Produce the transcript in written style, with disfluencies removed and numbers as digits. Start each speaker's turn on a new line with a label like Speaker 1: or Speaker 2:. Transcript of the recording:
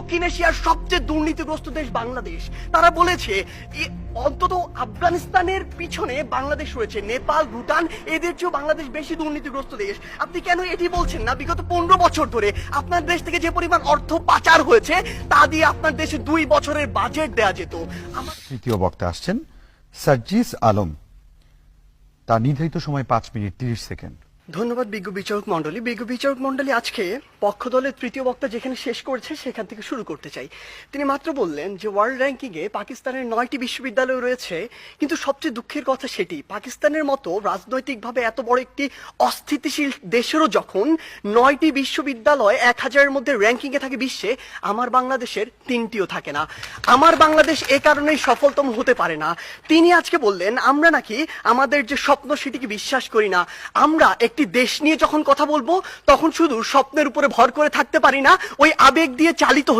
Speaker 1: দক্ষিণ এশিয়ার সবচেয়ে দুর্নীতিগ্রস্ত দেশ বাংলাদেশ। তারা বলেছে অন্তত আফগানিস্তানের পিছনে বাংলাদেশ রয়েছে, নেপাল, ভুটান এদের চেয়েও বাংলাদেশ বেশি দুর্নীতিগ্রস্ত দেশ। আপনি কেন এটি বলছেন না? বিগত 15 বছর ধরে আপনার দেশ থেকে যে পরিমাণ অর্থ পাচার হয়েছে তা দিয়ে আপনার দেশে 2 বছরের বাজেট দেয়া যেত।
Speaker 2: তৃতীয় বক্তা আসছেন সার্জিস আলম, তার নির্ধারিত সময় 5 মিনিট 30 সেকেন্ড।
Speaker 1: ধন্যবাদ বিজ্ঞ বিচারক মন্ডলী। বিজ্ঞ বিচারক মন্ডলী, আজকে পক্ষ দলের তৃতীয় বক্তা যেখানে শেষ করেছে সেখান থেকে শুরু করতে চাই। তিনি মাত্র বললেন যে ওয়ার্ল্ড র্যাঙ্কিং এ পাকিস্তানের 9টি বিশ্ববিদ্যালয় রয়েছে, কিন্তু সবচেয়ে দুঃখের কথা সেটি পাকিস্তানের মতো রাজনৈতিকভাবে এত বড় একটি অস্থিতিশীল দেশেরও যখন 9টি বিশ্ববিদ্যালয় 1000-এর মধ্যে র্যাঙ্কিং এ থাকে বিশ্বে, আমার বাংলাদেশের 3টিও থাকে না। আমার বাংলাদেশ এ কারণেই সফলতম হতে পারে না। তিনি আজকে বললেন আমরা নাকি আমাদের যে স্বপ্ন সেটিকে বিশ্বাস করি না। আমরা একটি দেশ নিয়ে যখন কথা বলবো তখন শুধু স্বপ্নের উপরে ভর করে থাকতে পারি না, ওই আবেগ দিয়ে চালিত